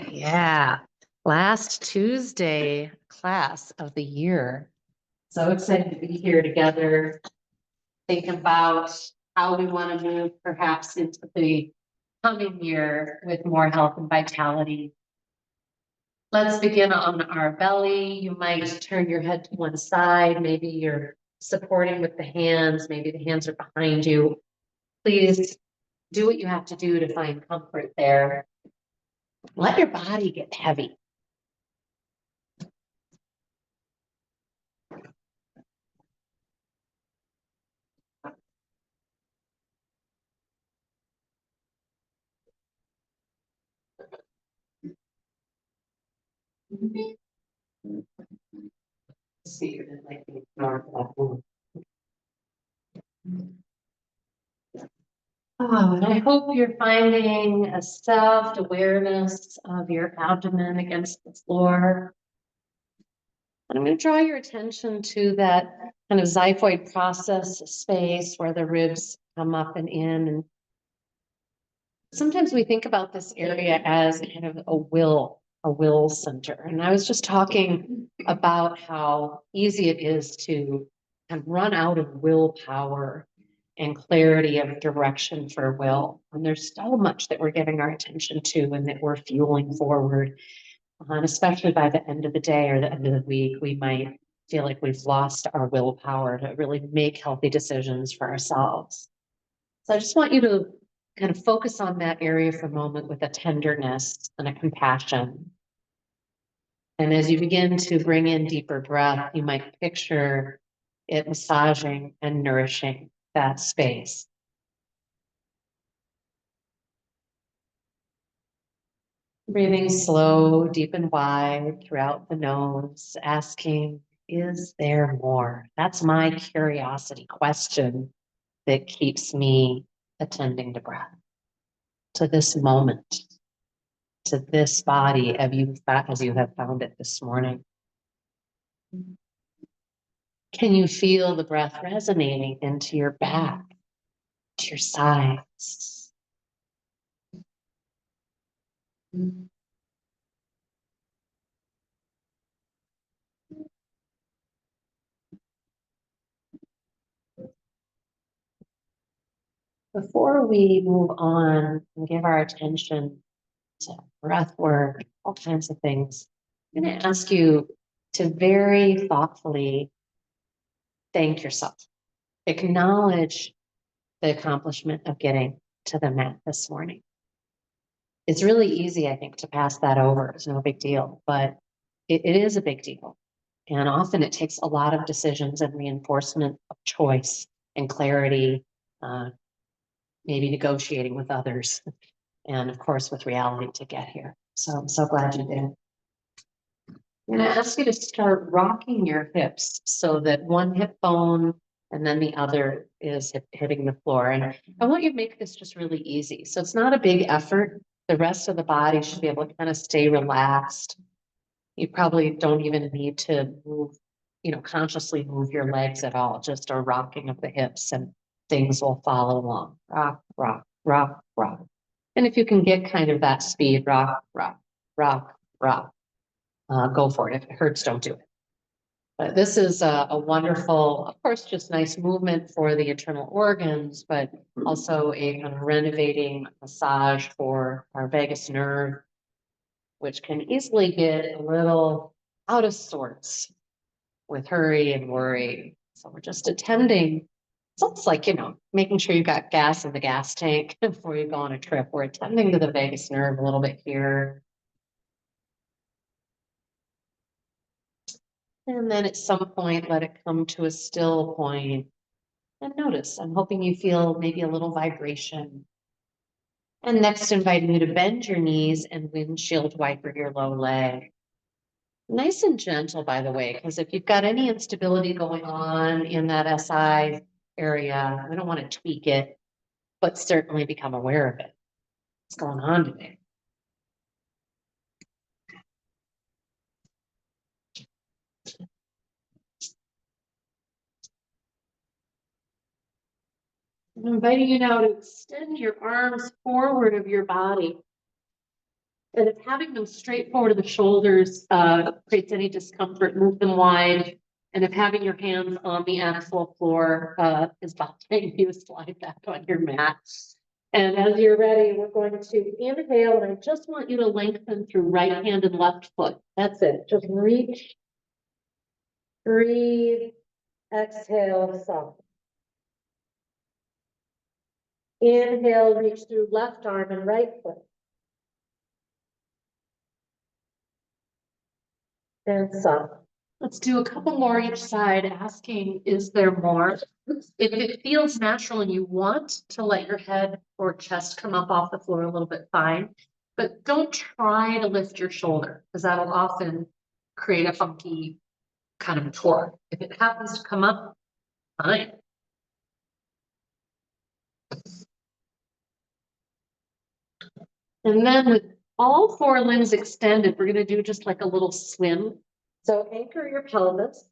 Yeah. Last Tuesday class of the year. So excited to be here together. Think about how we want to move perhaps into the coming year with more health and vitality. Let's begin on our belly. You might turn your head to one side. Maybe you're supporting with the hands. Maybe the hands are behind you. Please do what you have to do to find comfort there. Let your body get heavy. See, like and I hope you're finding a soft awareness of your abdomen against the floor. And I'm going to draw your attention to that kind of xiphoid process space where the ribs come up and in. And sometimes we think about this area as kind of a will center. And I was just talking about how easy it is to kind of run out of willpower and clarity of direction for will. And there's so much that we're giving our attention to and that we're fueling forward. And especially by the end of the day or the end of the week, we might feel like we've lost our willpower to really make healthy decisions for ourselves. So I just want you to kind of focus on that area for a moment with a tenderness and a compassion. And as you begin to bring in deeper breath, you might picture it massaging and nourishing that space. Breathing slow, deep and wide throughout the nose, asking, is there more? That's my curiosity question that keeps me attending to breath, to this moment, to this body as you have found it this morning. Can you feel the breath resonating into your back, to your sides? Before we move on and give our attention to breath work, all kinds of things, I'm going to ask you to very thoughtfully thank yourself. Acknowledge the accomplishment of getting to the mat this morning. It's really easy, I think, to pass that over. It's no big deal, but it is a big deal. And often it takes a lot of decisions and reinforcement of choice and clarity, maybe negotiating with others, and of course with reality to get here. So I'm so glad you did. I'm going to ask you to start rocking your hips so that one hip bone and then the other is hitting the floor. And I want you to make this just really easy. So it's not a big effort. The rest of the body should be able to kind of stay relaxed. You probably don't even need to move, consciously move your legs at all, just a rocking of the hips and things will follow along. Rock, rock, rock, rock. And if you can get kind of that speed, rock, rock, rock, rock, go for it. If it hurts, don't do it. But this is a wonderful, of course, just nice movement for the internal organs, but also a kind of renovating massage for our vagus nerve, which can easily get a little out of sorts with hurry and worry. So we're just attending. It's almost like, making sure you've got gas in the gas tank before you go on a trip. We're attending to the vagus nerve a little bit here. And then at some point, let it come to a still point. And notice, I'm hoping you feel maybe a little vibration. And next, inviting you to bend your knees and windshield wiper your low leg. Nice and gentle, by the way, because if you've got any instability going on in that SI area, we don't want to tweak it, but certainly become aware of it. What's going on today? I'm inviting you now to extend your arms forward of your body. And if having them straight forward to the shoulders creates any discomfort, move them wide. And if having your hands on the actual floor is bothering you, slide back on your mat. And as you're ready, we're going to inhale, and I just want you to lengthen through right hand and left foot. That's it. Just reach, breathe, exhale, soften. Inhale, reach through left arm and right foot. And soften. Let's do a couple more each side, asking, is there more? If it feels natural and you want to let your head or chest come up off the floor a little bit, fine. But don't try to lift your shoulder, because that'll often create a funky kind of torque. If it happens to come up, fine. And then with all four limbs extended, we're going to do just like a little swim. So anchor your pelvis,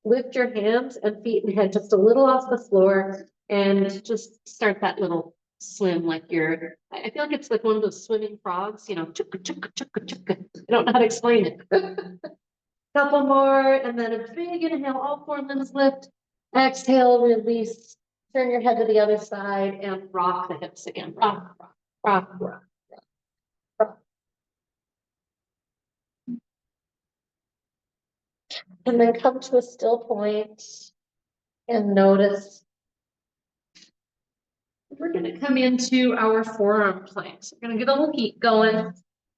lift your hands and feet and head just a little off the floor, and just start that little swim like you're, I feel like it's like one of those swimming frogs, you know, chukka, chukka, chukka, chukka. I don't know how to explain it. Couple more, and then a big inhale, all four limbs lift. Exhale, release. Turn your head to the other side and rock the hips again. Rock, rock, rock, rock. And then come to a still point and notice. We're going to come into our forearm planks. We're going to get a little heat going.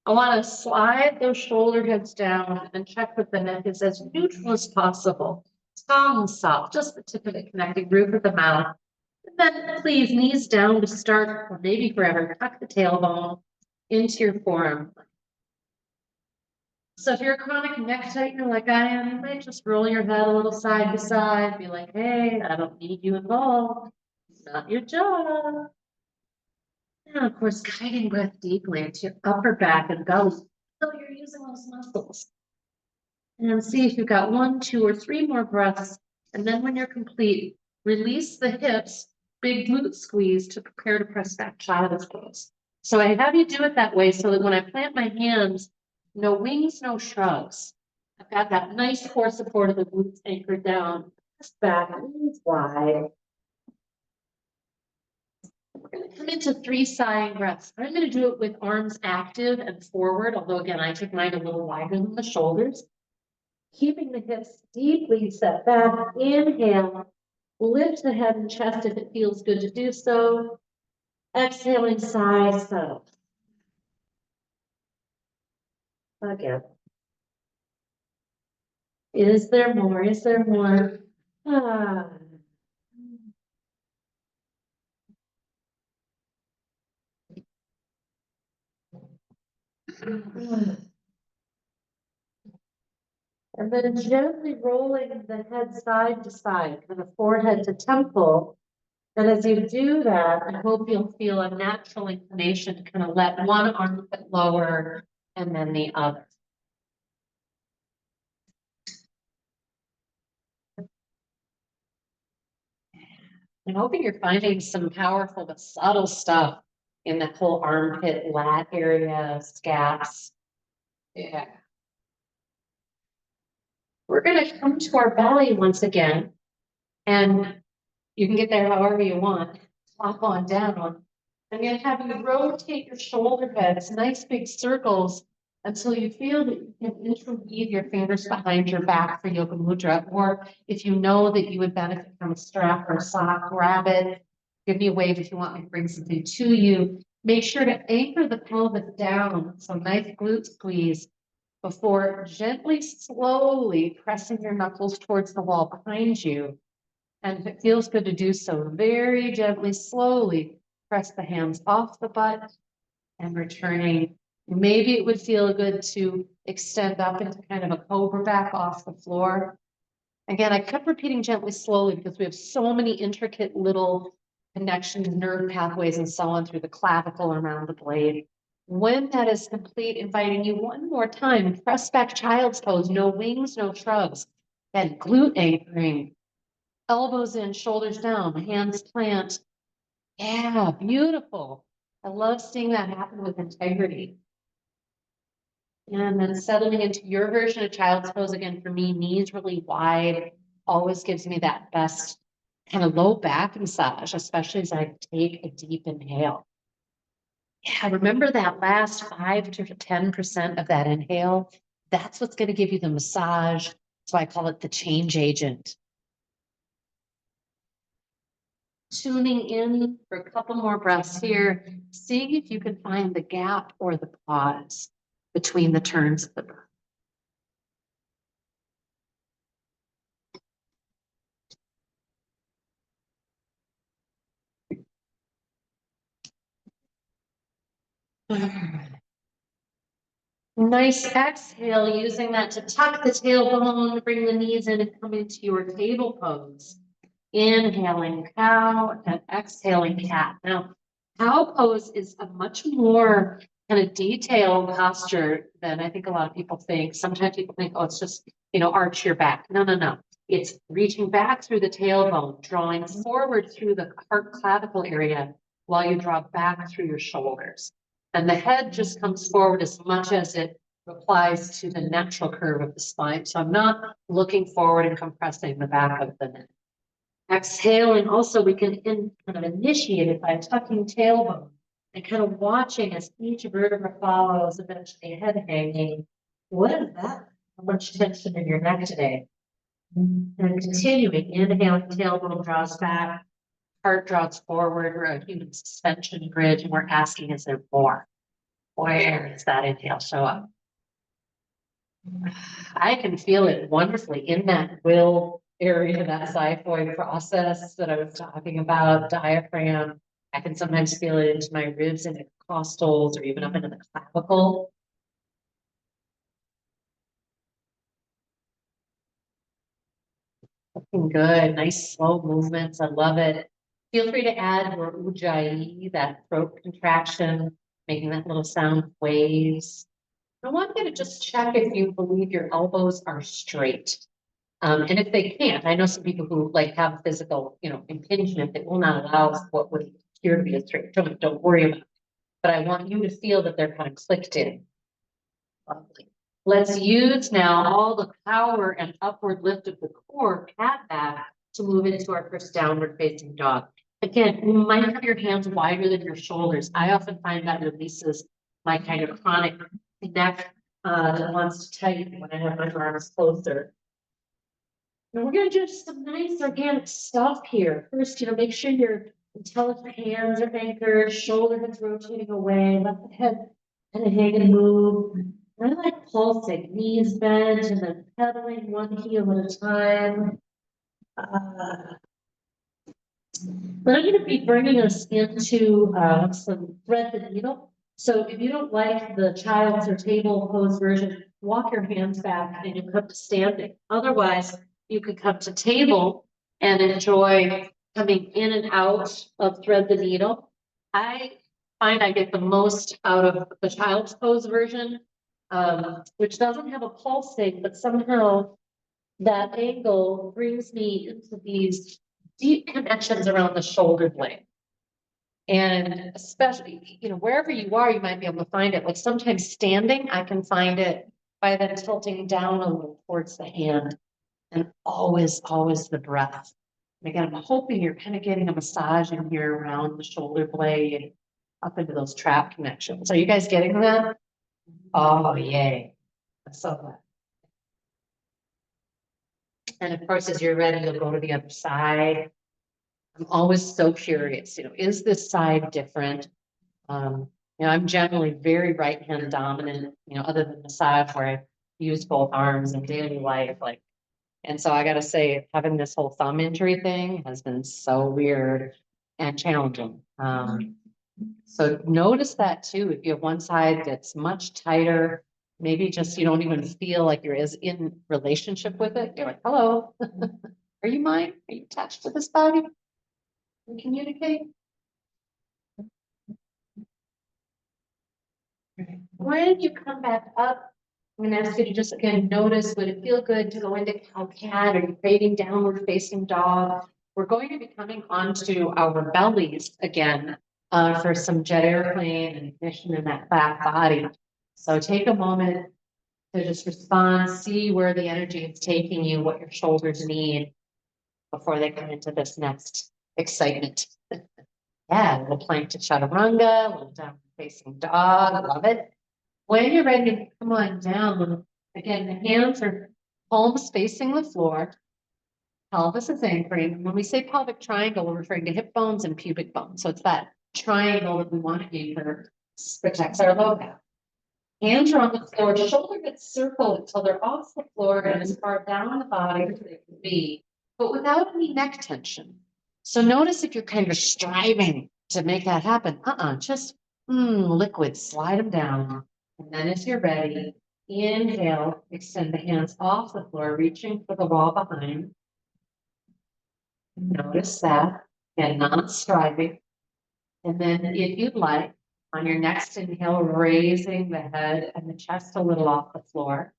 I want to slide those shoulder heads down and check that the neck is as neutral as possible. Tongue soft, just the tip of it connecting roof of the mouth. And then please, knees down to start, or maybe forever, tuck the tailbone into your forearm. So if you're a chronic neck tightener like I am, you might just roll your head a little side to side, be like, hey, I don't need you involved. It's not your job. And of course, guiding breath deeply into your upper back and belly. So you're using those muscles. And see if you've got 1, 2, or 3 more breaths. And then when you're complete, release the hips, big glute squeeze to prepare to press back child's pose. So I have you do it that way so that when I plant my hands, no wings, no shrugs. I've got that nice core support of the glutes anchored down. Press back, knees wide. We're going to come into 3 sighing breaths. I'm going to do it with arms active and forward, although again, I took mine a little wider than the shoulders. Keeping the hips deeply set back. Inhale, lift the head and chest if it feels good to do so. Exhaling, sigh, settle. Again. Is there more? Is there more? Ah. And then gently rolling the head side to side, kind of forehead to temple. And as you do that, I hope you'll feel a natural inclination to kind of let one armpit lower and then the other. I'm hoping you're finding some powerful but subtle stuff in that whole armpit, lat area, scaps. Yeah. We're going to come to our belly once again, and you can get there however you want. Hop on down. I'm going to have you rotate your shoulder heads, nice big circles, until you feel that you can interweave your fingers behind your back for Yoga Mudra. Or if you know that you would benefit from a strap or a sock, grab it. Give me a wave if you want me to bring something to you. Make sure to anchor the pelvis down. So nice glute squeeze before gently, slowly pressing your knuckles towards the wall behind you. And if it feels good to do so, very gently, slowly press the hands off the butt and returning. Maybe it would feel good to extend up into kind of a cobra back off the floor. Again, I kept repeating gently, slowly, because we have so many intricate little connections, nerve pathways, and so on through the clavicle around the blade. When that is complete, inviting you one more time, press back child's pose, no wings, no shrugs. Then glute anchoring. Elbows in, shoulders down, hands plant. Yeah, beautiful. I love seeing that happen with integrity. And then settling into your version of child's pose again, for me, knees really wide, always gives me that best kind of low back massage, especially as I take a deep inhale. Yeah, remember that last 5 to 10% of that inhale? That's what's going to give you the massage. So I call it the change agent. Tuning in for a couple more breaths here, seeing if you can find the gap or the pause between the turns of the breath. Nice exhale, using that to tuck the tailbone, bring the knees in and come into your table pose. Inhaling cow and exhaling cat. Now, cow pose is a much more kind of detailed posture than I think a lot of people think. Sometimes people think, oh, it's just, arch your back. No, no, no. It's reaching back through the tailbone, drawing forward through the heart clavicle area while you draw back through your shoulders. And the head just comes forward as much as it applies to the natural curve of the spine. So I'm not looking forward and compressing the back of the neck. Exhaling, also we can kind of initiate it by tucking tailbone and kind of watching as each vertebra follows, eventually head hanging. What is that? How much tension in your neck today? And continuing, inhaling, tailbone draws back, heart draws forward, we're a human suspension bridge, and we're asking, is there more? Where does that inhale show up? I can feel it wonderfully in that will area, that xiphoid process that I was talking about, diaphragm. I can sometimes feel it into my ribs and costals or even up into the clavicle. Looking good, nice slow movements. I love it. Feel free to add more ujjayi, that throat contraction, making that little sound of waves. I want you to just check if you believe your elbows are straight. And if they can't, I know some people who have physical, impingement that will not allow what would appear to be a straight joint. Don't worry about it. But I want you to feel that they're kind of clicked in. Lovely. Let's use now all the power and upward lift of the core, cat back, to move into our first downward facing dog. Again, you might have your hands wider than your shoulders. I often find that releases my kind of chronic neck that wants to tighten when I have my arms closer. And we're going to do some nice organic stuff here. First, make sure your intelligent hands are anchored, shoulder heads rotating away, let the head kind of hang and move. I like pulsing, knees bent, and then pedaling one heel at a time. But I'm going to be bringing us into some thread the needle. So if you don't like the child's or table pose version, walk your hands back and you come to standing. Otherwise, you could come to table and enjoy coming in and out of thread the needle. I find I get the most out of the child's pose version, which doesn't have a pulsing, but somehow that angle brings me into these deep connections around the shoulder blade. And especially, wherever you are, you might be able to find it. Like sometimes standing, I can find it by then tilting down a little towards the hand. And always, always the breath. And again, I'm hoping you're kind of getting a massage in here around the shoulder blade, up into those trap connections. Are you guys getting that? Oh, yay. That's so glad. And of course, as you're ready, you'll go to the other side. I'm always so curious, is this side different? I'm generally very right hand dominant, other than massage where I use both arms in daily life. And so I got to say, having this whole thumb injury thing has been so weird and challenging. So notice that too. If you have one side that's much tighter, maybe just you don't even feel like you're as in relationship with it. You're like, hello, are you mine? Are you attached to this body? We communicate. When you come back up, I'm going to ask you to just again notice, would it feel good to go into cow cat? Are you craving downward facing dog? We're going to be coming onto our bellies again for some jet airplane and ignition in that back body. So take a moment, So just respond, see where the energy is taking you, what your shoulders need before they come into this next excitement. Yeah, little plank to chaturanga, little down facing dog, love it. When you're ready to come on down, again, the hands are palms facing the floor, pelvis is anchoring. When we say pelvic triangle, we're referring to hip bones and pubic bones. So it's that triangle that we want to anchor, protects our low back. Hands are on the floor, shoulder heads circle until they're off the floor and as far down the body as they can be, but without any neck tension. So notice if you're kind of striving to make that happen, just liquid, slide them down. And then as you're ready, inhale, extend the hands off the floor, reaching for the wall behind. Notice that, and not striving. And then if you'd like, on your next inhale, raising the head and the chest a little off the floor.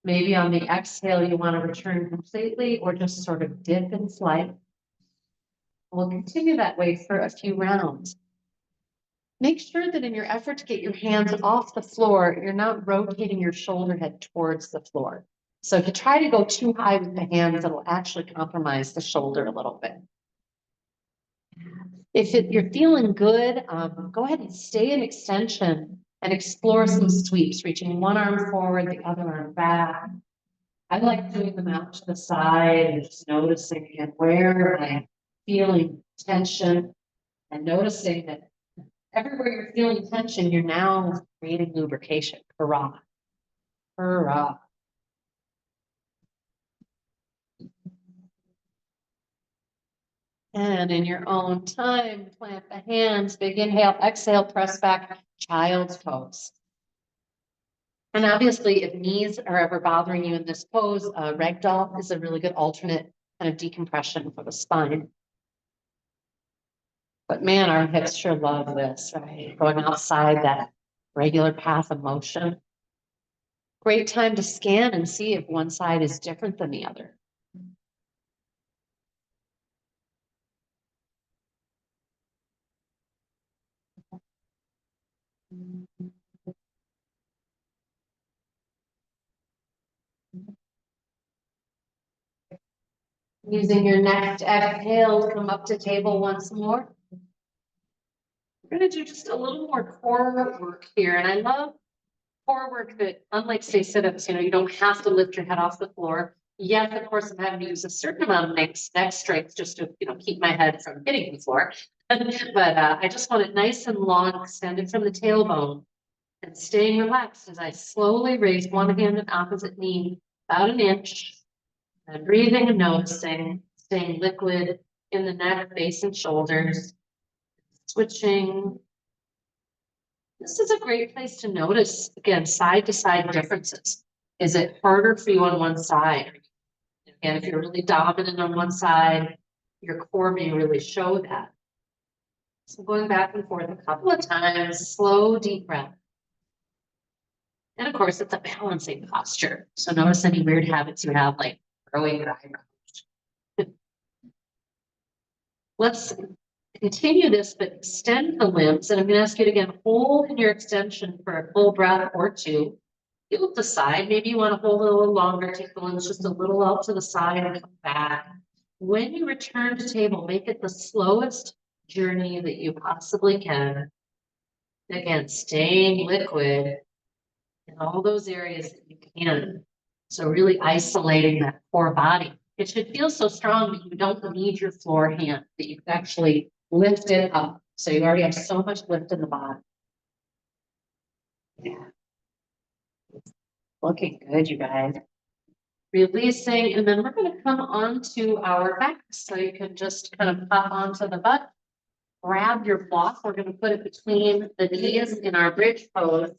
Maybe on the exhale, you want to return completely or just sort of dip and slide. We'll continue that way for a few rounds. Make sure that in your effort to get your hands off the floor, you're not rotating your shoulder head towards the floor. So if you try to go too high with the hands, it'll actually compromise the shoulder a little bit. If you're feeling good, go ahead and stay in extension and explore some sweeps, reaching one arm forward, the other arm back. I like doing them out to the side and just noticing again where I'm feeling tension and noticing that everywhere you're feeling tension, you're now creating lubrication. Hurrah. Hurrah. And in your own time, plant the hands, big inhale, exhale, press back, child's pose. And obviously, if knees are ever bothering you in this pose, ragdoll is a really good alternate kind of decompression for the spine. But man, our hips sure love this, right? Going outside that regular path of motion. Great time to scan and see if one side is different than the other. Using your next exhale to come up to table once more. We're going to do just a little more core work here. And I love core work that, unlike say sit-ups, you don't have to lift your head off the floor. Yes, of course, I'm having to use a certain amount of neck strength just to keep my head from hitting the floor. But I just want it nice and long, extended from the tailbone, and staying relaxed as I slowly raise one hand and opposite knee about an inch, and breathing and noticing, staying liquid in the neck, face, and shoulders, switching. This is a great place to notice, again, side to side differences. Is it harder for you on one side? Again, if you're really dominant on one side, your core may really show that. So going back and forth a couple of times, slow, deep breath. And of course, it's a balancing posture. So notice any weird habits you have, like growing your eyebrows. Let's continue this, but extend the limbs. And I'm going to ask you to again, hold in your extension for a full breath or two. You'll decide, maybe you want to hold it a little longer, take the limbs just a little out to the side and come back. When you return to table, make it the slowest journey that you possibly can. Again, staying liquid in all those areas that you can. So really isolating that core body. It should feel so strong that you don't need your floor hand, that you can actually lift it up. So you already have so much lift in the body. Yeah. Looking good, you guys. Releasing, and then we're going to come onto our back. So you can just kind of pop onto the butt. Grab your block. We're going to put it between the knees in our bridge pose.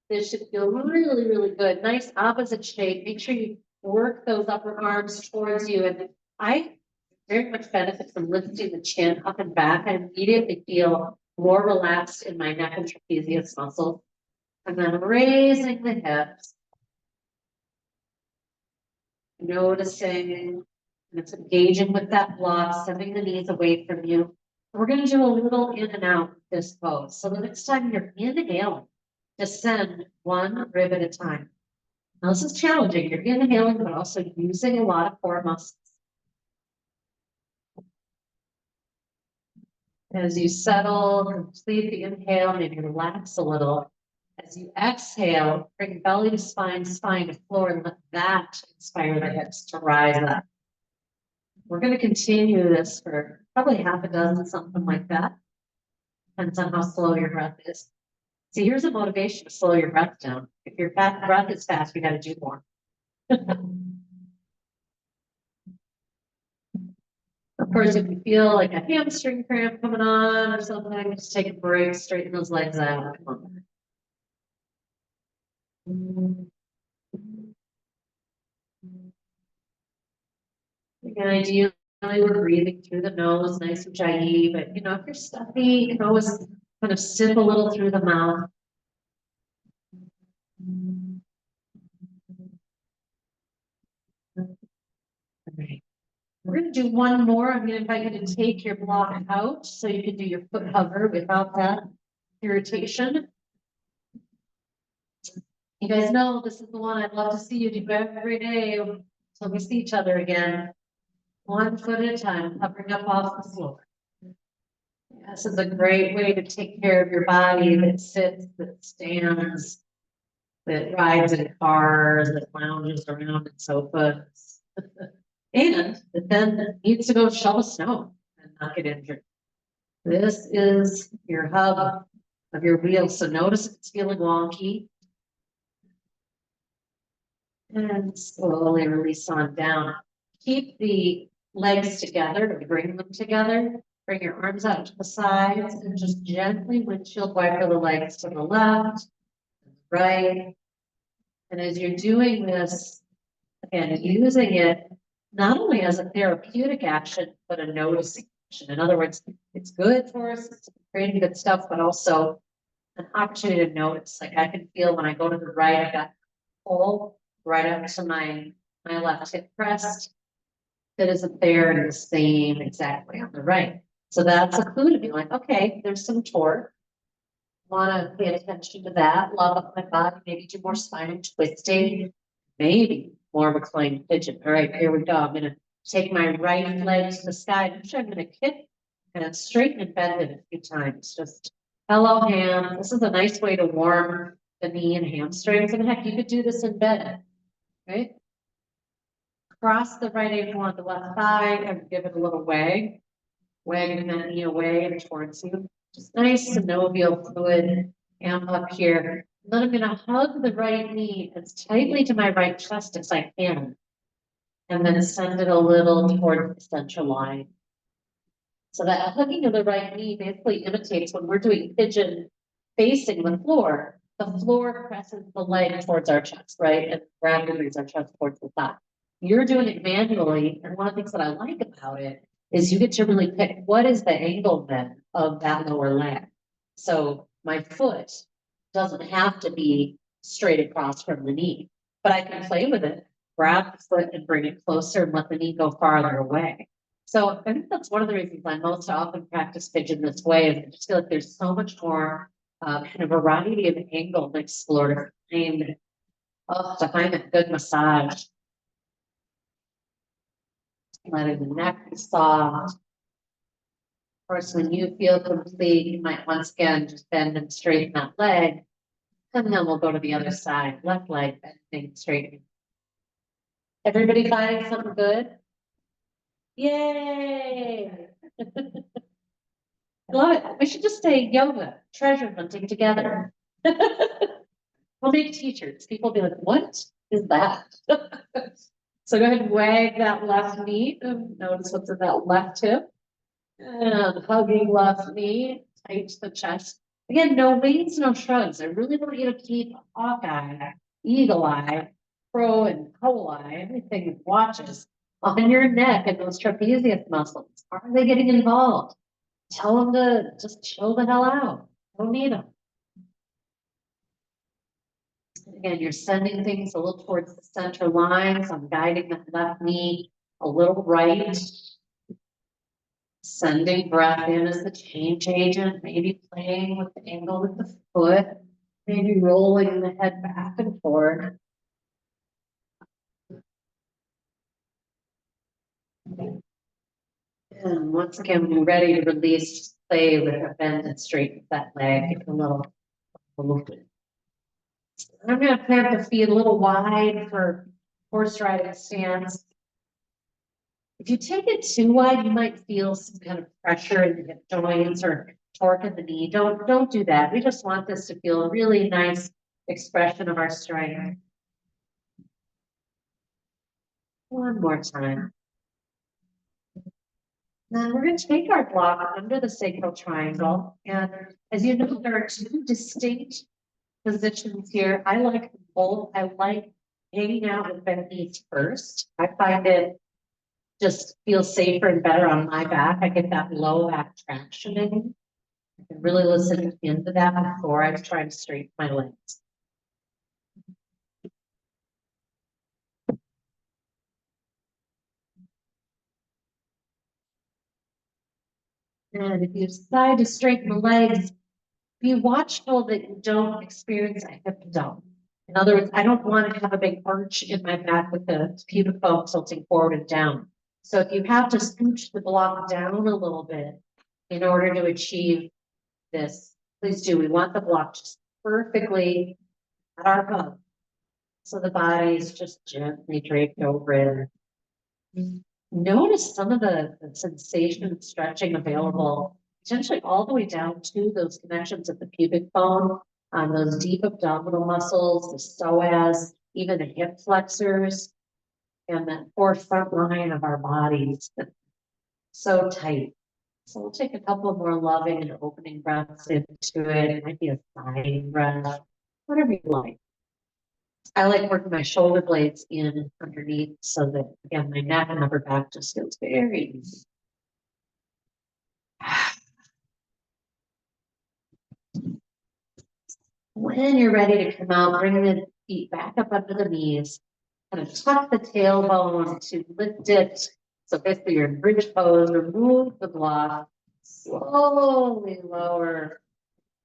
This should feel really, really good. Nice opposite shape. Make sure you work those upper arms towards you. And I very much benefit from lifting the chin up and back. I immediately feel more relaxed in my neck and trapezius muscles. And then raising the hips. Noticing, and it's engaging with that block, sending the knees away from you. We're going to do a little in and out this pose. So the next time you're inhaling, descend one rib at a time. Now, this is challenging. You're inhaling, but also using a lot of core muscles. As you settle, complete the inhale, maybe relax a little. As you exhale, bring belly to spine, spine to floor, and let that inspire the hips to rise up. We're going to continue this for probably half a dozen, something like that. Depends on how slow your breath is. See, here's a motivation to slow your breath down. If your breath is fast, we got to do more. Of course, if you feel like a hamstring cramp coming on or something, just take a break, straighten those legs out. Again, ideally, we're breathing through the nose, nice and ujjayi, but if you're stuffy, you can always kind of sip a little through the mouth. All right. We're going to do one more. I'm going to invite you to take your block out so you can do your foot hover without that irritation. You guys know this is the one I'd love to see you do every day until we see each other again. One foot at a time, hovering up off the floor. This is a great way to take care of your body that sits, that stands, that rides in cars, that lounges around in sofas, and that then needs to go shovel snow and not get injured. This is your hub of your wheel. So notice if it's feeling wonky. And slowly release on down. Keep the legs together to bring them together. Bring your arms out to the sides and just gently windshield wiper the legs to the left, right. And as you're doing this, again, using it not only as a therapeutic action, but a noticing action. In other words, it's good for us, it's creating good stuff, but also an opportunity to notice. Like I can feel when I go to the right, I got pull right up to my left hip crest that isn't there in the same exact way on the right. So that's a clue to be like, okay, there's some torque. Want to pay attention to that, love up my body, maybe do more spine twisting, maybe more reclined pigeon. All right, here we go. I'm going to take my right leg to the sky. I'm going to kick and straighten and bend it a few times. Just hello, ham. This is a nice way to warm the knee and hamstrings. And heck, you could do this in bed, right? Cross the right ankle on the left thigh and give it a little wag. Wagging that knee away and towards you. Just nice synovial fluid amp up here. And then I'm going to hug the right knee as tightly to my right chest as I can. And then send it a little towards the central line. So that hugging of the right knee basically imitates when we're doing pigeon facing the floor presses the leg towards our chest, right? And gravity brings our chest towards the thigh. You're doing it manually. And one of the things that I like about it is you get to really pick what is the angle then of that lower leg. So my foot doesn't have to be straight across from the knee, but I can play with it, grab the foot and bring it closer and let the knee go farther away. So I think that's one of the reasons I most often practice pigeon this way is I just feel like there's so much more kind of variety of angle to explore to find a good massage. Letting the neck be soft. Of course, when you feel complete, you might once again just bend and straighten that leg. And then we'll go to the other side. Left leg, bending, straightening. Everybody finding something good? Yay! I love it. We should just say yoga, treasure hunting together. We'll make t-shirts. People will be like, what is that? So go ahead and wag that left knee. Notice what's in that left hip. And hugging left knee, tight to the chest. Again, no waves, no shrugs. I really want you to keep hawkeye, eagle eye, crow and coal eye, everything with watches on your neck and those trapezius muscles. Are they getting involved? Tell them to just chill the hell out. Don't need them. Again, you're sending things a little towards the center line. So I'm guiding that left knee a little right. Sending breath in as the change agent, maybe playing with the angle with the foot. Maybe rolling the head back and forth. And once again, when you're ready to release, just play with a bend and straighten that leg, give it a little movement. I'm going to plant the feet a little wide for horse riding stance. If you take it too wide, you might feel some kind of pressure in the hip joints or torque in the knee. Don't do that. We just want this to feel a really nice expression of our strength. One more time. Then we're going to take our block under the sacral triangle. And as you know, there are two distinct positions here. I like both. I like hanging out with bent knees first. I find it just feels safer and better on my back. I get that low back traction in. I can really listen into that before I try to straighten my legs. And if you decide to straighten the legs, be watchful that you don't experience a hip dump. In other words, I don't want to have a big arch in my back with the pubic bone tilting forward and down. So if you have to scooch the block down a little bit in order to achieve this, please do. We want the block just perfectly at our hub. So the body is just gently draped over it. Notice some of the sensation and stretching available, potentially all the way down to those connections at the pubic bone, on those deep abdominal muscles, the psoas, even the hip flexors, and that forefront line of our bodies. So tight. So we'll take a couple more loving and opening breaths into it. It might be a sighing breath, whatever you like. I like working my shoulder blades in underneath so that, again, my neck and upper back just feels very easy. When you're ready to come out, bring the feet back up under the knees, kind of tuck the tailbone to lift it. So basically you're in bridge pose, remove the block, slowly lower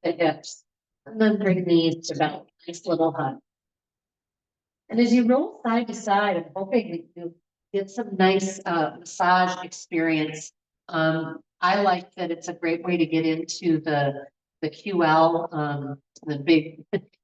the hips, and then bring knees to belly. Nice little hug. And as you roll side to side, I'm hoping that you get some nice massage experience. I like that it's a great way to get into the QL, the big,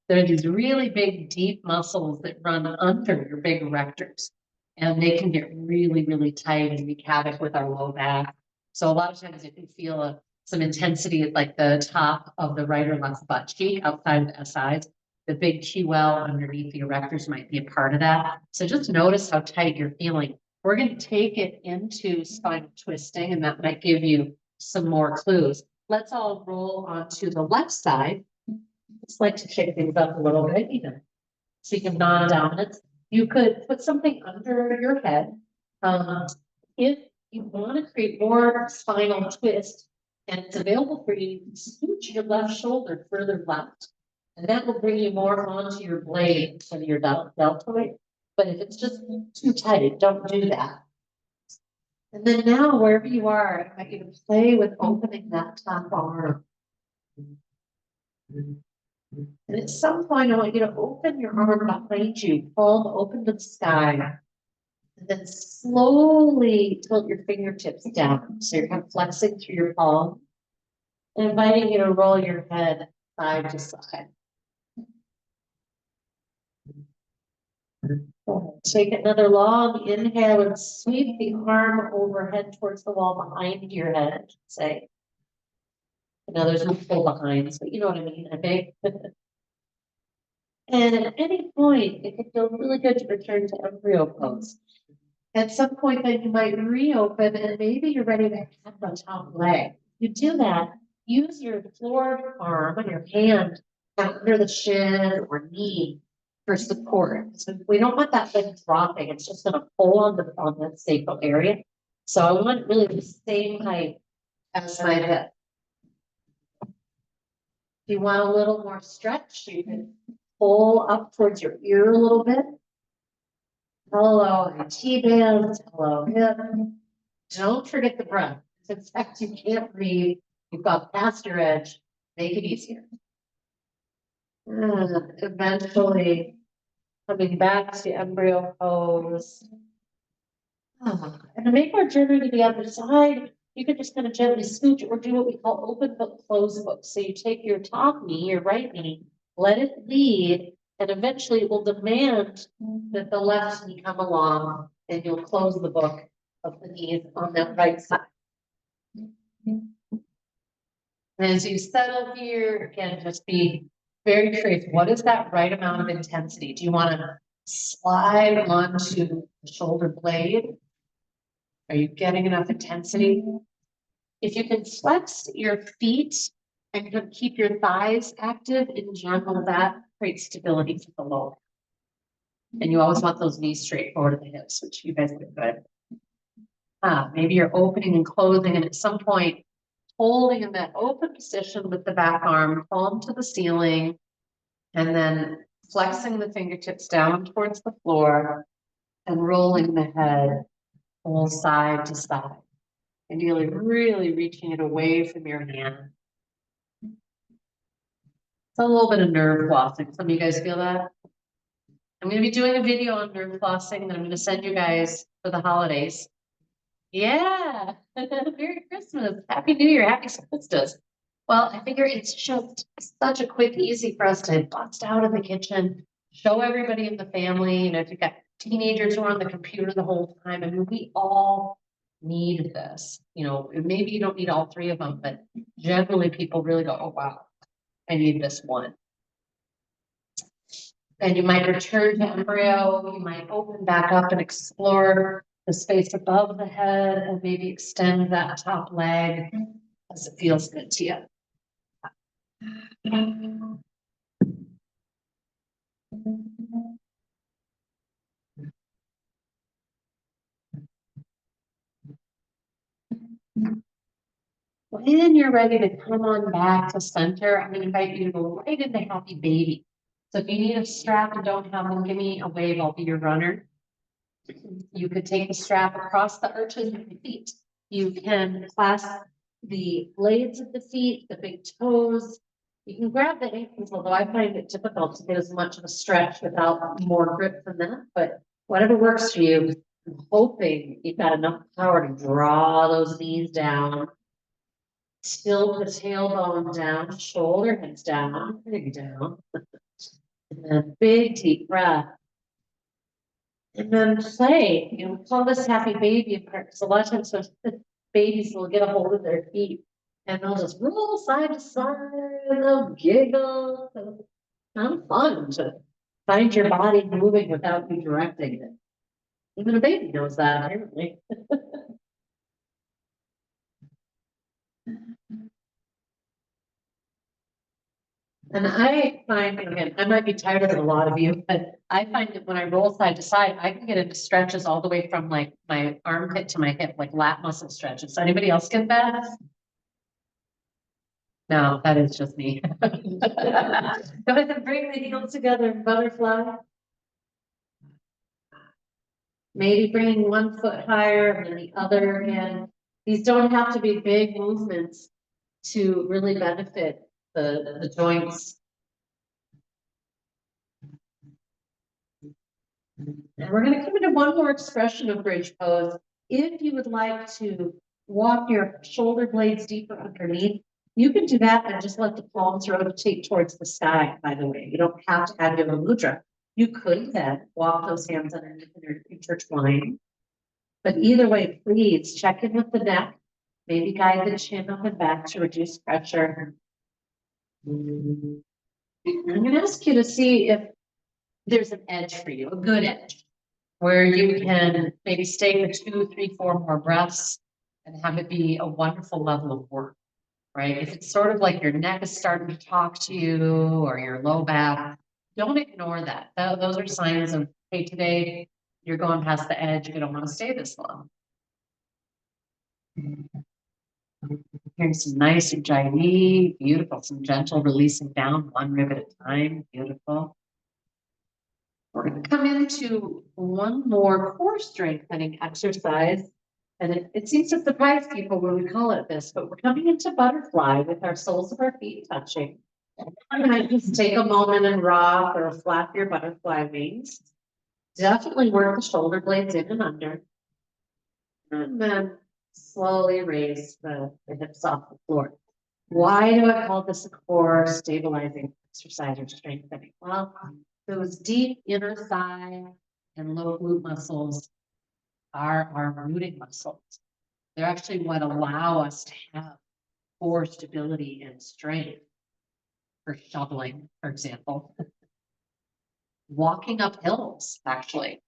there are these really big, deep muscles that run under your big erectors. And they can get really, really tight and wreak havoc with our low back. So a lot of times you can feel some intensity at like the top of the right or left butt cheek outside of the SIs. The big QL underneath the erectors might be a part of that. So just notice how tight you're feeling. We're going to take it into spinal twisting, and that might give you some more clues. Let's all roll onto the left side. Just like to shake things up a little bit, even. Speaking of non-dominance, you could put something under your head. If you want to create more spinal twist, and it's available for you, you can scooch your left shoulder further left. And that will bring you more onto your blade instead of your deltoid. But if it's just too tight, don't do that. And then now, wherever you are, I want you to play with opening that top arm. And at some point, I want you to open your arm behind you, palm open to the sky. And then slowly tilt your fingertips down. So you're kind of flexing through your palm. And inviting you to roll your head side to side. Take another long inhale and sweep the arm overhead towards the wall behind your head, say. Now there's no pull behind, but you know what I mean, I think. And at any point, it can feel really good to return to embryo pose. At some point, then you might reopen and maybe you're ready to have the top leg. You do that, use your floored arm and your hand under the shin or knee for support. So we don't want that leg dropping. It's just going to pull on the sacral area. So I want really the same height as my hip. If you want a little more stretch, you can pull up towards your ear a little bit. Hello, T-band. Hello, hip. Don't forget the breath. In fact, you can't breathe. You've got past your edge. Make it easier. Eventually coming back to embryo pose. And to make our journey to the other side, you can just kind of gently scooch or do what we call open book, close book. So you take your top knee, your right knee, let it lead, and eventually it will demand that the left knee come along, and you'll close the book of the knees on that right side. And as you settle here, again, just be very curious. What is that right amount of intensity? Do you want to slide onto the shoulder blade? Are you getting enough intensity? If you can flex your feet and can keep your thighs active in general, that creates stability for the lower. And you always want those knees straight forward to the hips, which you guys did good. Maybe you're opening and closing, and at some point, holding in that open position with the back arm, palm to the ceiling, and then flexing the fingertips down towards the floor and rolling the head whole side to side. Ideally, really reaching it away from your hand. It's a little bit of nerve flossing. Some of you guys feel that? I'm going to be doing a video on nerve flossing that I'm going to send you guys for the holidays. Yeah. Merry Christmas. Happy New Year. Happy solstice. Well, I figure it's just such a quick, easy for us to bust out in the kitchen, show everybody in the family. You know, if you've got teenagers who are on the computer the whole time, I mean, we all need this. You know, maybe you don't need all three of them, but generally people really go, oh, wow, I need this one. And you might return to embryo, you might open back up and explore the space above the head and maybe extend that top leg as it feels good to you. When you're ready to come on back to center, I'm going to invite you to go right into happy baby. So if you need a strap and don't have one, give me a wave, I'll be your runner. You could take the strap across the arches of the feet. You can clasp the blades of the feet, the big toes. You can grab the ankles, although I find it difficult to get as much of a stretch without more grip than that. But whatever works for you, I'm hoping you've got enough power to draw those knees down. Tilt the tailbone down, shoulder heads down, big down. And then big deep breath. And then play, you know, call this happy baby in part, because a lot of times the babies will get a hold of their feet and they'll just roll side to side and they'll giggle. So it's kind of fun to find your body moving without you directing it. Even a baby knows that, apparently. And I find, again, I might be tired of it, a lot of you, but I find that when I roll side to side, I can get into stretches all the way from like my armpit to my hip, like lat muscle stretches. So anybody else get that? No, that is just me. Go ahead and bring the heels together, butterfly. Maybe bringing one foot higher than the other again. These don't have to be big movements to really benefit the joints. And we're going to come into one more expression of bridge pose. If you would like to walk your shoulder blades deeper underneath, you can do that and just let the palms rotate towards the sky, by the way. You don't have to have yoga mudra. You could then walk those hands underneath and intertwine. But either way, please check in with the neck. Maybe guide the chin up and back to reduce pressure. I'm going to ask you to see if there's an edge for you, a good edge, where you can maybe stay for 2, 3, 4 more breaths and have it be a wonderful level of work, right? If it's sort of like your neck is starting to talk to you or your low back, don't ignore that. Those are signs of, hey, today you're going past the edge. You don't want to stay this long. Here's some nice ujjayi, beautiful, some gentle releasing down, one rib at a time, beautiful. We're going to come into one more core strengthening exercise. And it seems to surprise people when we call it this, but we're coming into butterfly with our soles of our feet touching. I'm gonna just take a moment and rock or flap your butterfly wings. Definitely work the shoulder blades in and under. And then slowly raise the hips off the floor. Why do I call this a core stabilizing exercise or strengthening? Well, those deep inner thigh and low glute muscles are our rooting muscles. They're actually what allow us to have core stability and strength for shoveling, for example. Walking up hills, actually.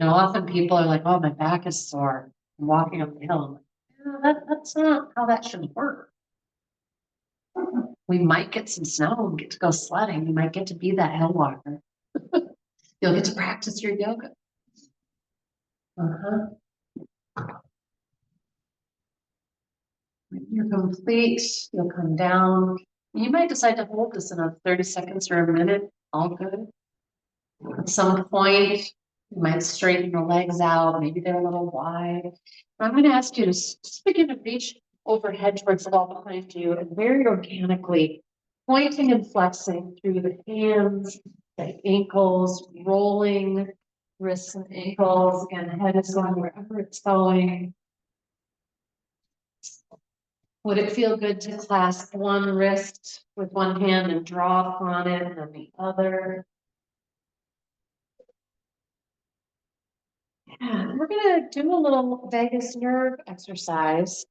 Often people are like, oh, my back is sore. I'm walking up the hill. I'm like, "Yeah, that's not how that should work. We might get some snow and get to go sledding. You might get to be that hill walker. You'll get to practice your yoga. Uh-huh. When you're complete, you'll come down. You might decide to hold this another 30 seconds or a minute. All good. At some point, you might straighten the legs out. Maybe they're a little wide. I'm going to ask you to just begin to reach overhead towards the wall behind you and very organically pointing and flexing through the hands, the ankles, rolling wrists and ankles. Again, the head is going wherever it's going. Would it feel good to clasp one wrist with one hand and draw upon it and then the other? Yeah, we're gonna do a little vagus nerve exercise.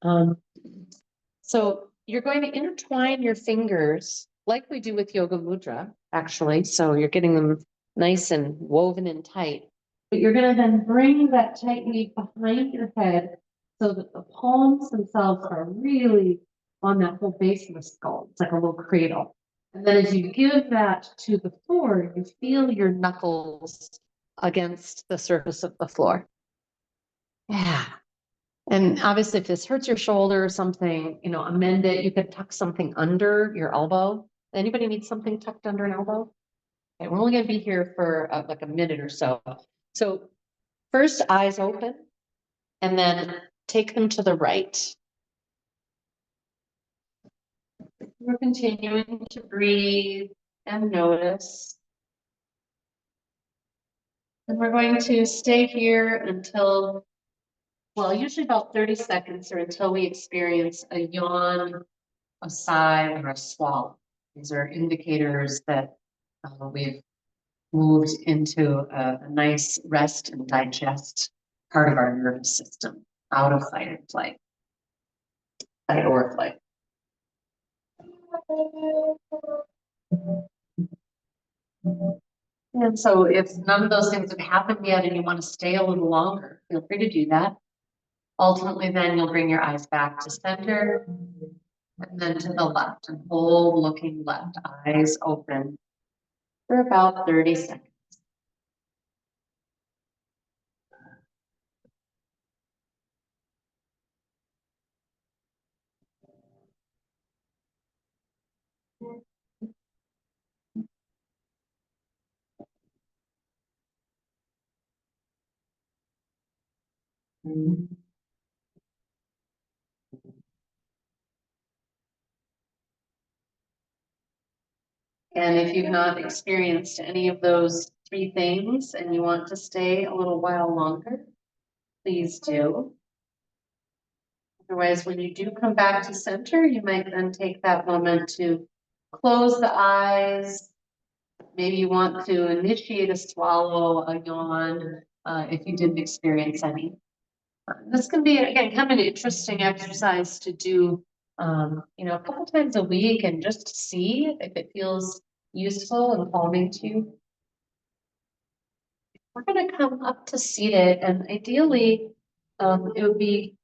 So you're going to intertwine your fingers like we do with yoga mudra, actually. So you're getting them nice and woven in tight. But you're gonna then bring that tight weave behind your head so that the palms themselves are really on that whole base of the skull. It's like a little cradle. And then as you give that to the floor, you feel your knuckles against the surface of the floor. Yeah. And obviously, if this hurts your shoulder or something, amend it. You could tuck something under your elbow. Anybody need something tucked under an elbow? Okay, we're only going to be here for like a minute or so. So first, eyes open, and then take them to the right. We're continuing to breathe and notice. And we're going to stay here until, well, usually about 30 seconds or until we experience a yawn, a sigh, or a swallow. These are indicators that we've moved into a nice rest and digest part of our nervous system, out of fight and flight, fight or flight. And so if none of those things have happened yet and you want to stay a little longer, feel free to do that. Ultimately, then you'll bring your eyes back to center and then to the left and hold looking left, eyes open for about 30 seconds. And if you've not experienced any of those three things and you want to stay a little while longer, please do. Otherwise, when you do come back to center, you might then take that moment to close the eyes. Maybe you want to initiate a swallow, a yawn, if you didn't experience any. This can be, again, kind of an interesting exercise to do, a couple times a week and just to see if it feels useful and calming to you. We're going to come up to seated, and ideally, it would be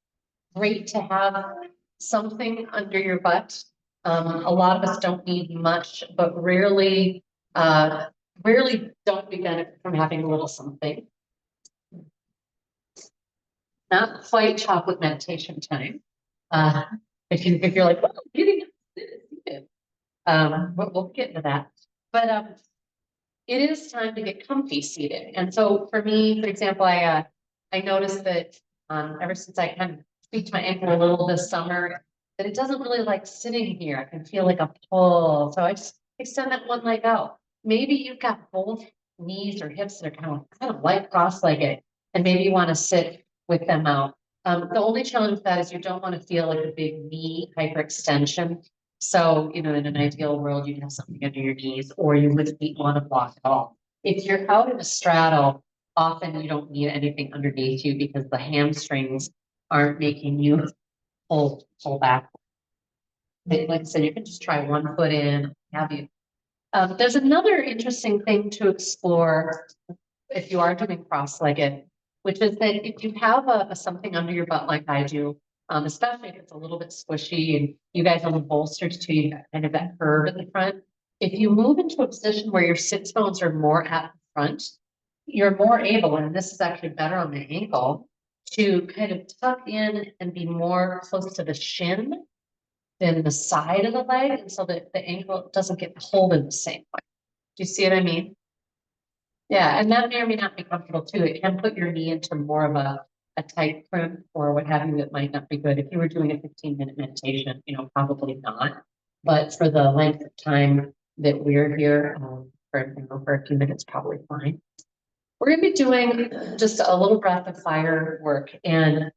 great to have something under your butt. A lot of us don't need much, but rarely don't we benefit from having a little something. Not quite chocolate meditation time. If you're like, well, getting seated, we'll get into that. But it is time to get comfy seated. And so for me, for example, I noticed that ever since I kind of tweaked my ankle a little this summer, that it doesn't really like sitting here. I can feel like a pull. So I just extend that one leg out. Maybe you've got both knees or hips that are kind of like cross-legged, and maybe you want to sit with them out. The only challenge with that is you don't want to feel like a big knee hyperextension. So, in an ideal world, you'd have something under your knees, or you wouldn't want to block at all. If you're out in a straddle, often you don't need anything underneath you because the hamstrings aren't making you pull back. Like I said, you can just try one foot in, have you. There's another interesting thing to explore if you are doing cross-legged, which is that if you have something under your butt like I do, especially if it's a little bit squishy and you guys on the bolsters too, you've got kind of that curve in the front. If you move into a position where your sits bones are more at the front, you're more able, and this is actually better on the ankle, to kind of tuck in and be more close to the shin than the side of the leg, and so that the ankle doesn't get pulled in the same way. Do you see what I mean? Yeah, and that may or may not be comfortable too. It can put your knee into more of a tight crimp or what have you. That might not be good. If you were doing a 15-minute meditation, probably not. But for the length of time that we're here, for a few minutes, probably fine. We're going to be doing just a little breath of fire work, and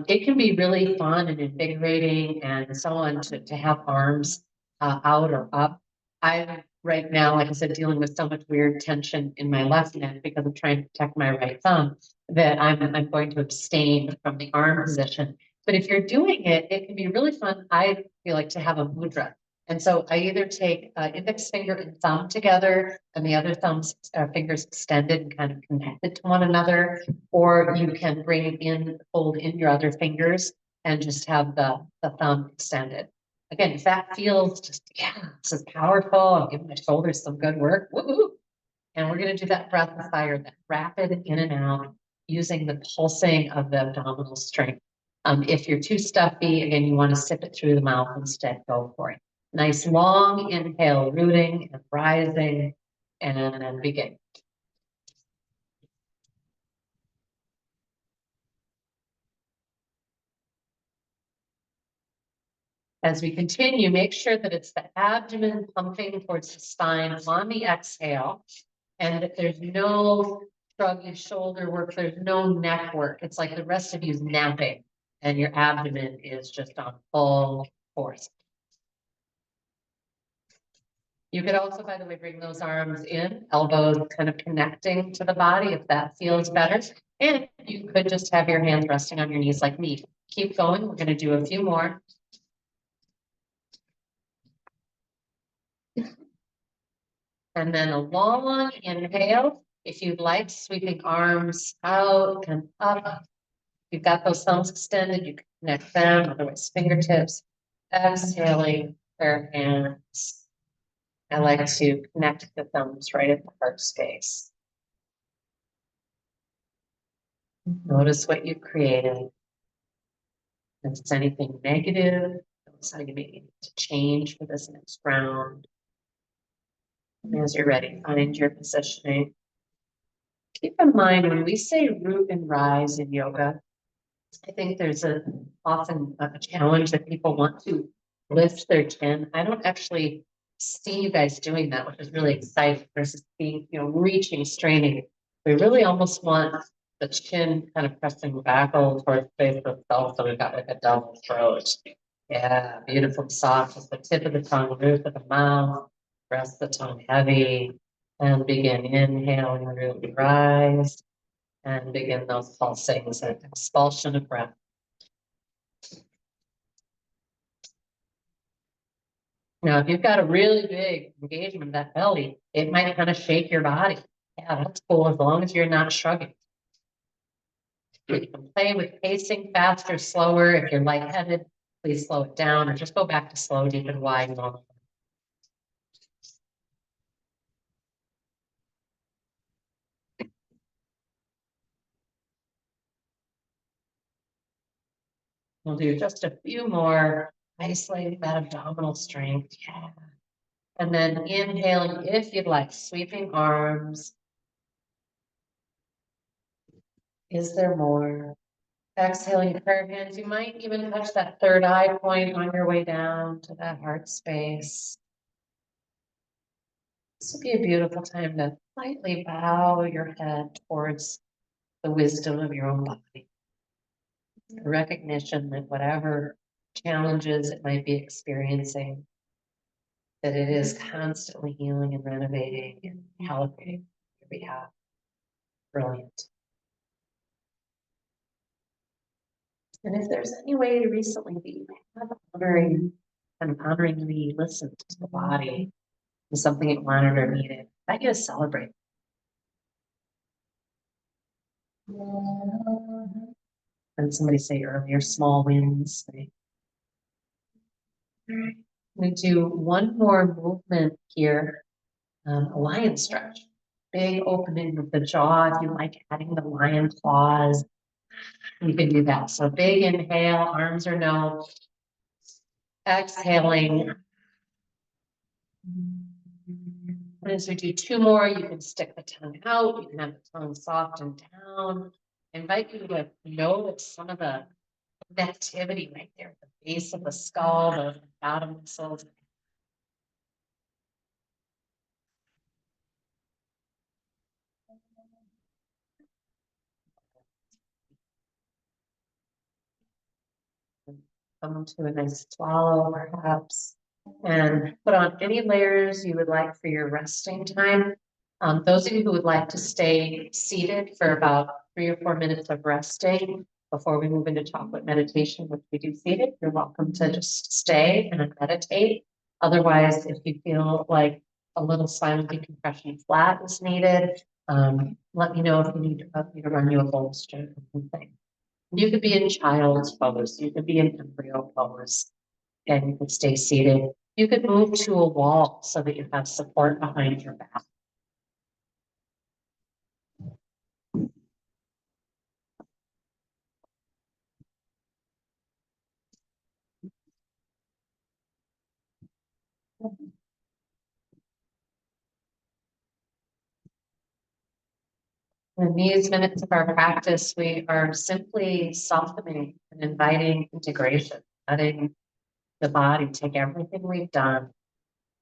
it can be really fun and invigorating and so on to have arms out or up. I'm right now, like I said, dealing with so much weird tension in my left neck because I'm trying to protect my right thumb that I'm going to abstain from the arm position. But if you're doing it, it can be really fun. I feel like to have a mudra. And so I either take index finger and thumb together and the other thumb's fingers extended and kind of connected to one another, or you can bring fold in your other fingers and just have the thumb extended. Again, if that feels this is powerful, I'm giving my shoulders some good work. Woo-hoo. And we're going to do that breath of fire, that rapid in and out, using the pulsing of the abdominal strength. If you're too stuffy, again, you want to sip it through the mouth instead. Go for it. Nice long inhale, rooting and rising, and then begin. As we continue, make sure that it's the abdomen pumping towards the spine on the exhale, and that there's no shrugging shoulder work, there's no neck work. It's like the rest of you's napping, and your abdomen is just on full force. You could also, by the way, bring those arms in, elbows kind of connecting to the body if that feels better. And you could just have your hands resting on your knees like me. Keep going. We're going to do a few more. And then a long inhale. If you'd like, sweeping arms out and up. You've got those thumbs extended, you can connect them, otherwise fingertips. Exhaling their hands. I like to connect the thumbs right at the heart space. Notice what you've created. If it's anything negative, notice how you may need to change for this next round. And as you're ready, find your positioning. Keep in mind, when we say root and rise in yoga, I think there's often a challenge that people want to lift their chin. I don't actually see you guys doing that, which is really exciting versus being, reaching, straining. We really almost want the chin kind of pressing back all towards the face of itself. So we've got like a double throat. Yeah, beautiful, soft, just the tip of the tongue, roof of the mouth, press the tongue heavy, and begin inhaling, really rise, and begin those pulsings and expulsion of breath. Now, if you've got a really big engagement of that belly, it might kind of shake your body. Yeah, that's cool as long as you're not shrugging. You can play with pacing faster, slower. If you're lightheaded, please slow it down or just go back to slow, deep, and wide. We'll do just a few more, isolating that abdominal strength. Yeah. And then inhaling, if you'd like, sweeping arms. Is there more? Exhaling your prayer hands. You might even touch that third eye point on your way down to that heart space. This would be a beautiful time to lightly bow your head towards the wisdom of your own body. The recognition that whatever challenges it might be experiencing, that it is constantly healing and renovating and calibrating on your behalf. Brilliant. And if there's any way recently that you have honoringly listened to the body and something it wanted or needed, I get to celebrate. And somebody say earlier, small wins. Right? All right. We do one more movement here, a lion stretch. Big opening of the jaw. If you like adding the lion claws, you can do that. So big inhale, arms or no. Exhaling. And as we do two more, you can stick the tongue out. You can have the tongue soft and down. I invite you to notice some of the activity right there at the base of the skull, the bottom muscles. Come to a nice swallow, perhaps, and put on any layers you would like for your resting time. Those of you who would like to stay seated for about 3 or 4 minutes of resting before we move into chocolate meditation, which we do seated, you're welcome to just stay and meditate. Otherwise, if you feel like a little silent decompression flat is needed, let me know if you need me to run you a bolster or something. You could be in child's pose, you could be in embryo pose, and you could stay seated. You could move to a wall so that you have support behind your back. In these minutes of our practice, we are simply softening and inviting integration, letting the body take everything we've done,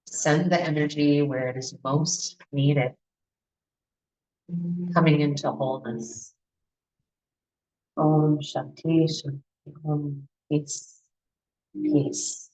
send the energy where it is most needed, coming into wholeness. Om Shanti Shanti Om. Peace. Peace.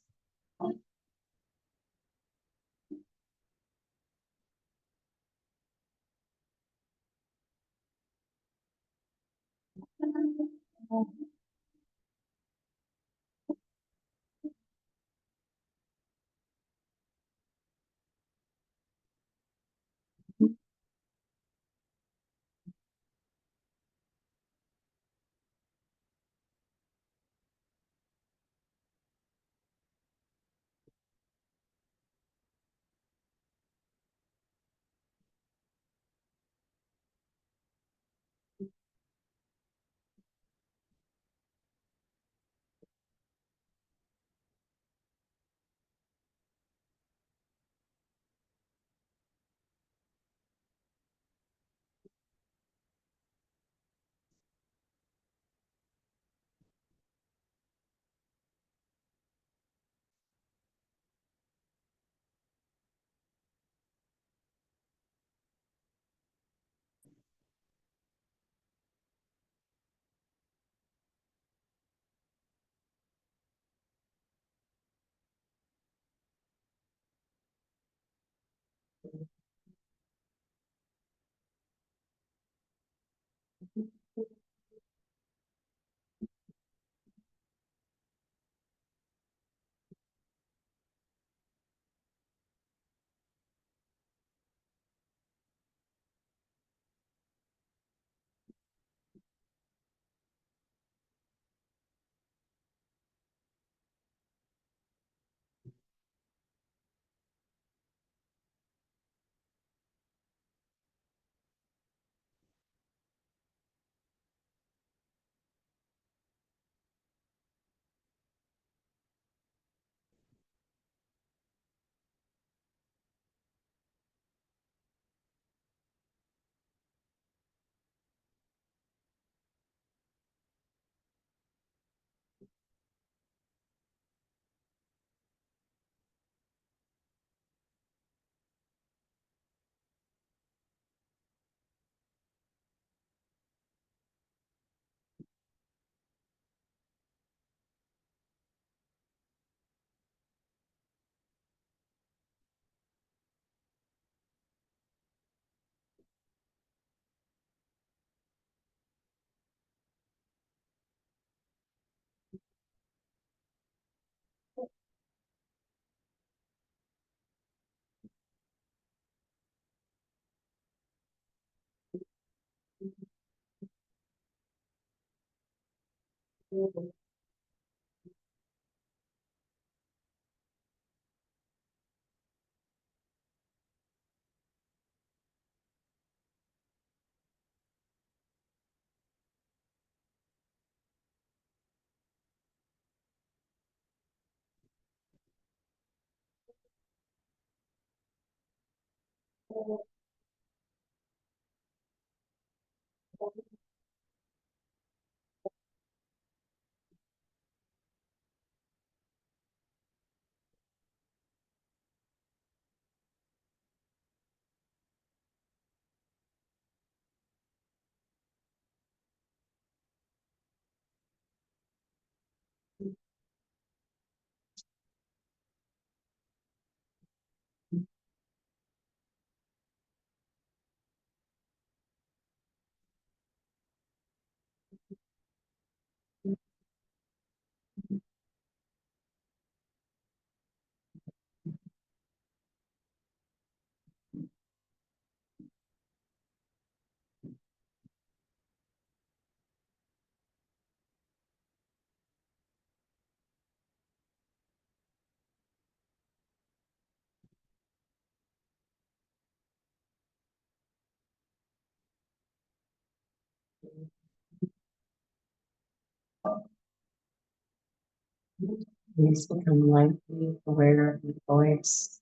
Please become lightly aware of your voice,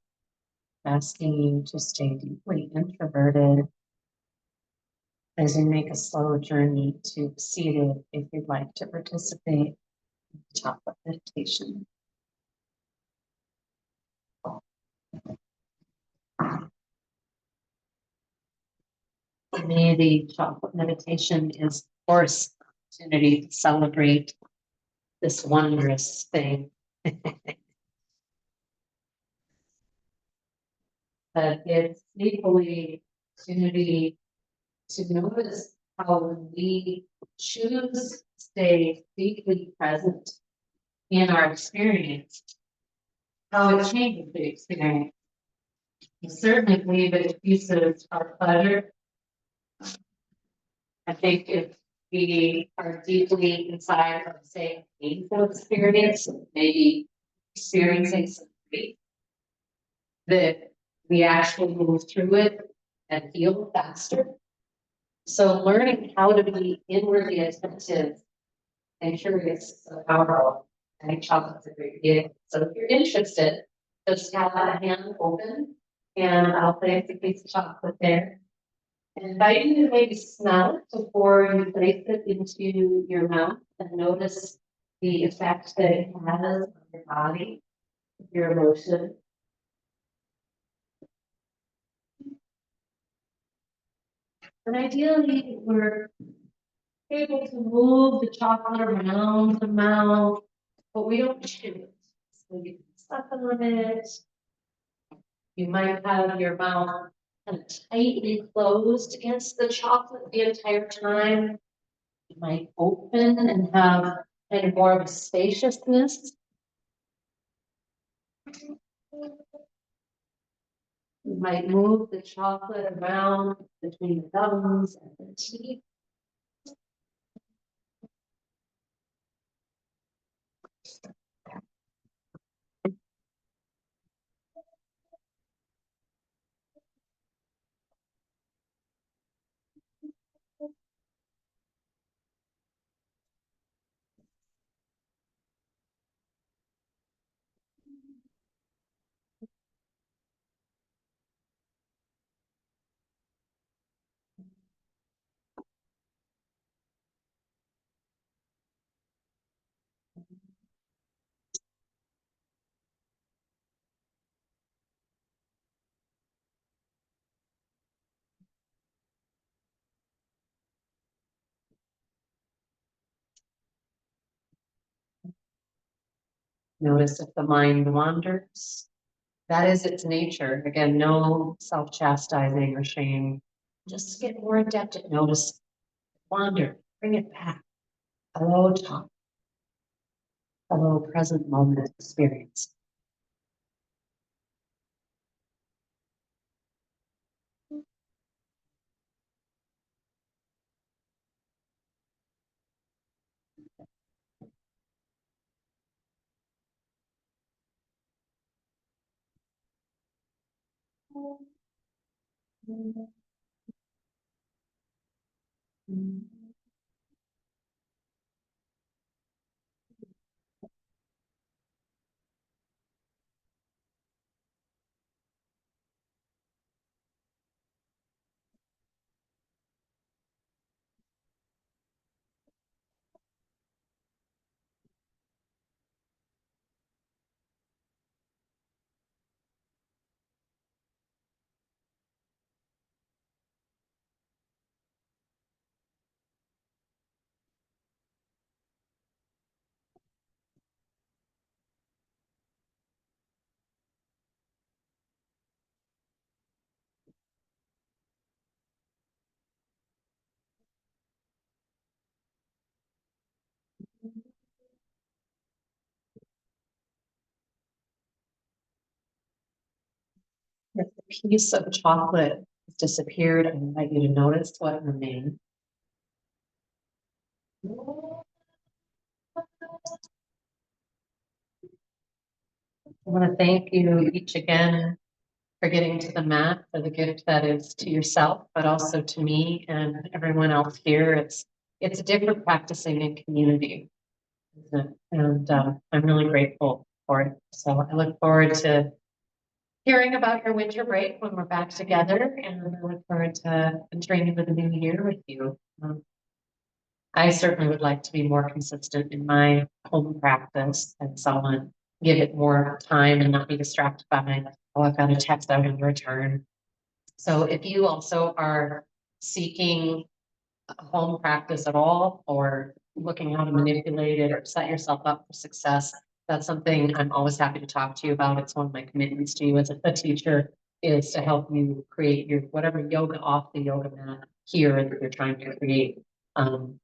asking you to stay deeply introverted as you make a slow journey to seated if you'd like to participate in the chocolate meditation. For me, the chocolate meditation is, of course, an opportunity to celebrate this wondrous thing. But it's equally opportunity to notice how when we choose to stay deeply present in our experience, how it changes the experience. We certainly believe it diffuses our pleasure. I think if we are deeply inside of, say, a painful experience, maybe experiencing some grief, that we actually move through it and heal faster. So learning how to be inwardly attentive and curious is so powerful. I think chocolate's a great vehicle. So if you're interested, just have a hand open and I'll place a piece of chocolate there. And invite you to maybe smell it before you place it into your mouth and notice the effect that it has on your body, your emotion. And ideally, we're able to move the chocolate around the mouth, but we don't chew it. So you can suck on it. You might have your mouth kind of tightly closed against the chocolate the entire time. You might open and have kind of more of a spaciousness. You might move the chocolate around between the gums and the teeth. Notice if the mind wanders. That is its nature. Again, no self-chastising or shame. Just get more adept at notice, wander, bring it back. Hello, talk. Hello, present moment experience. If the piece of chocolate has disappeared, I invite you to notice what remains. I want to thank you each again for getting to the mat, for the gift that is to yourself, but also to me and everyone else here. It's a different practicing in community, isn't it? And I'm really grateful for it. So I look forward to hearing about your winter break when we're back together, and I look forward to entering into the new year with you. I certainly would like to be more consistent in my home practice, and so on, give it more time and not be distracted by, oh, I've got a text out in return. So if you also are seeking a home practice at all, or looking how to manipulate it or set yourself up for success, that's something I'm always happy to talk to you about. It's one of my commitments to you as a teacher, is to help you create your whatever yoga off the yoga mat here that you're trying to create. And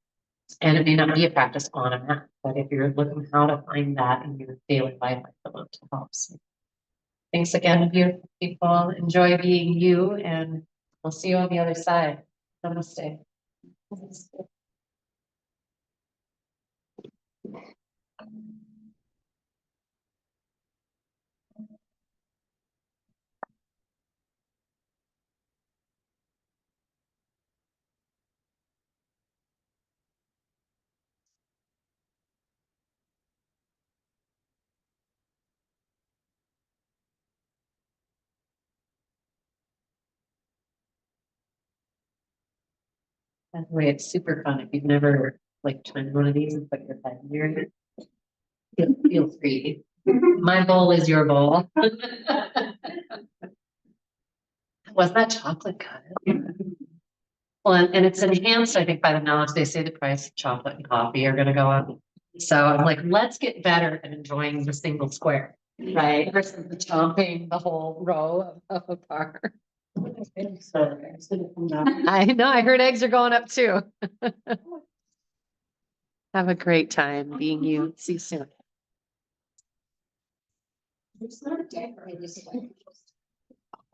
it may not be a practice on a mat, but if you're looking how to find that in your daily life, I would love to help. So thanks again, beautiful people. Enjoy being you, and we'll see you on the other side. Namaste. By the way, it's super fun. If you've never like tried one of these and put your head in here, feel free. My bowl is your bowl. Was that chocolate good? Well, and it's enhanced, I think, by the knowledge they say the price of chocolate and coffee are gonna go up. So I'm like, let's get better at enjoying the single square, right? Versus the chomping the whole row of a bar. I know, I heard eggs are going up too. Have a great time being you. See you soon.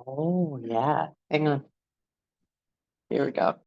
Oh, yeah. Hang on. Here we go.